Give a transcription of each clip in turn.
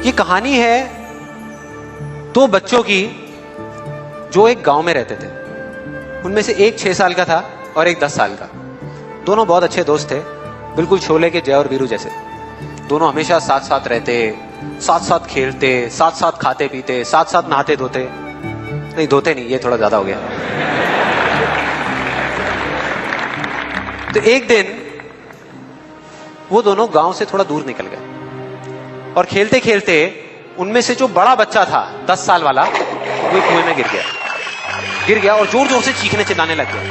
ये कहानी है दो बच्चों की जो एक गांव में रहते थे। उनमें से एक 6 साल का था और एक 10 साल का। दोनों बहुत अच्छे दोस्त थे, बिल्कुल शोले के जय और वीरू जैसे। दोनों हमेशा साथ साथ रहते, साथ साथ खेलते, साथ साथ खाते पीते, साथ साथ नहाते धोते। नहीं, धोते नहीं, ये थोड़ा ज्यादा हो गया। तो एक दिन वो दोनों गांव से थोड़ा दूर निकल गए और खेलते खेलते उनमें से जो बड़ा बच्चा था 10 साल वाला, वो कुएं में गिर गया और जोर जोर से चीखने चिल्लाने लग गया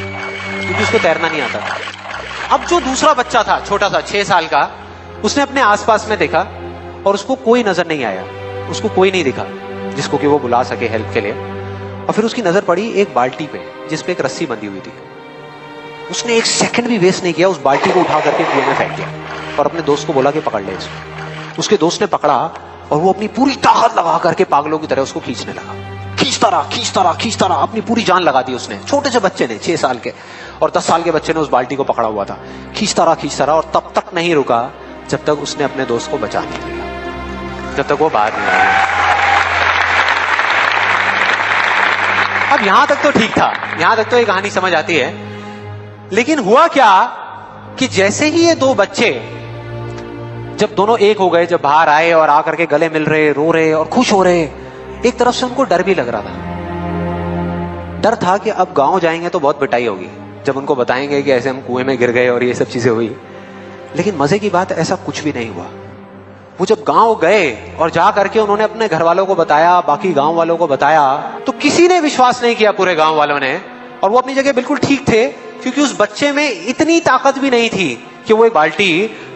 क्योंकि उसको तैरना नहीं आता था। अब जो दूसरा बच्चा था, छोटा सा 6 साल का, उसने अपने आसपास में देखा और उसको कोई नजर नहीं आया, उसको कोई नहीं दिखा जिसको कि वो बुला सके हेल्प के लिए। और फिर उसकी नजर पड़ी एक बाल्टी पे जिसपे एक रस्सी बंधी हुई थी। उसने एक सेकंड भी वेस्ट नहीं किया, उस बाल्टी को उठा करके कुएं में फेंक दिया और अपने दोस्त को बोला कि पकड़ ले इसको। उसके दोस्त ने पकड़ा और वो अपनी पूरी ताकत लगा करके पागलों की तरह उसको खींचने लगा। खींचता रहा, अपनी पूरी जान लगा दी उसने। छोटे से बच्चे ने, 6 साल के और 10 साल के बच्चे ने उस बाल्टी को पकड़ा हुआ था। खींचता रहा और तब तक नहीं रुका जब तक उसने अपने दोस्त को बचा नहीं लिया, जब तक वो बाहर नहीं आया। अब यहां तक तो ठीक था, यहां तक तो ये कहानी समझ आती है। लेकिन हुआ क्या कि जैसे ही ये दो बच्चे, जब दोनों एक हो गए, जब बाहर आए और आकर के गले मिल रहे, रो रहे और खुश हो रहे, एक तरफ से उनको डर भी लग रहा था। डर था कि अब गांव जाएंगे तो बहुत पिटाई होगी जब उनको बताएंगे कि ऐसे हम कुएं में गिर गए और ये सब चीजें हुई। लेकिन मजे की बात, ऐसा कुछ भी नहीं हुआ। वो जब गांव गए और जा करके उन्होंने अपने घर वालों को बताया, बाकी गांव वालों को बताया, तो किसी ने विश्वास नहीं किया, पूरे गांव वालों ने। और वो अपनी जगह बिल्कुल ठीक थे क्योंकि उस बच्चे में इतनी ताकत भी नहीं थी कि वो एक बाल्टी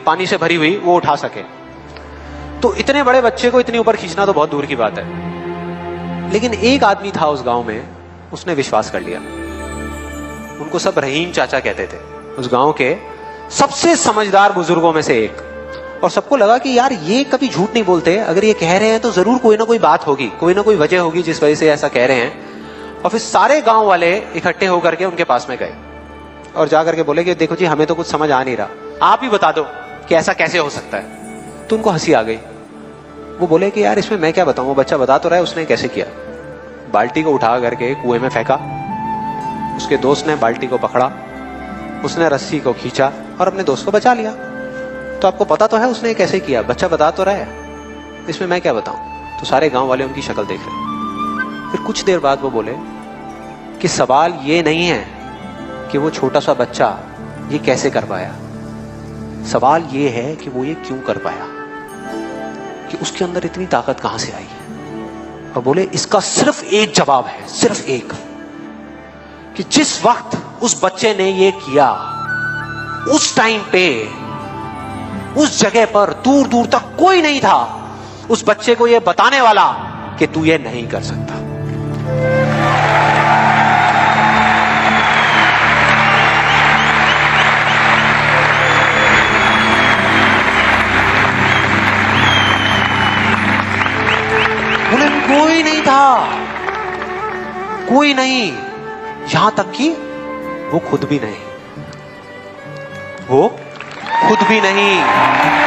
पानी से भरी हुई वो उठा सके। तो इतने बड़े बच्चे को इतनी ऊपर खींचना तो बहुत दूर की बात है। लेकिन एक आदमी था उस गांव में, उसने विश्वास कर लिया। उनको सब रहीम चाचा कहते थे, उस गांव के सबसे समझदार बुजुर्गों में से एक। और सबको लगा कि यार ये कभी झूठ नहीं बोलते, अगर ये कह रहे हैं तो जरूर कोई ना कोई बात होगी, कोई ना कोई वजह होगी जिस वजह से ऐसा कह रहे हैं। और फिर सारे गांव वाले इकट्ठे होकर के उनके पास में गए और जाकर के बोले कि देखो जी, हमें तो कुछ समझ आ नहीं रहा, आप ही बता दो कि ऐसा कैसे हो सकता है। तो उनको हंसी आ गई। वो बोले कि यार इसमें मैं क्या बताऊं, वो बच्चा बता तो रहा है उसने कैसे किया। बाल्टी को उठा करके कुएं में फेंका, उसके दोस्त ने बाल्टी को पकड़ा, उसने रस्सी को खींचा और अपने दोस्त को बचा लिया। तो आपको पता तो है उसने कैसे किया, बच्चा बता तो रहा है, इसमें मैं क्या बताऊं। तो सारे गांव वाले उनकी शक्ल देख रहे। फिर कुछ देर बाद वो बोले कि सवाल ये नहीं है कि वो छोटा सा बच्चा ये कैसे कर पाया, सवाल ये है कि वो ये क्यों कर पाया, कि उसके अंदर इतनी ताकत कहां से आई। और बोले इसका सिर्फ एक जवाब है, सिर्फ एक, कि जिस वक्त उस बच्चे ने ये किया, उस टाइम पे उस जगह पर दूर दूर तक कोई नहीं था उस बच्चे को ये बताने वाला कि तू ये नहीं कर सकता। बोले कोई नहीं था, कोई नहीं, यहां तक कि वो खुद भी नहीं, वो खुद भी नहीं।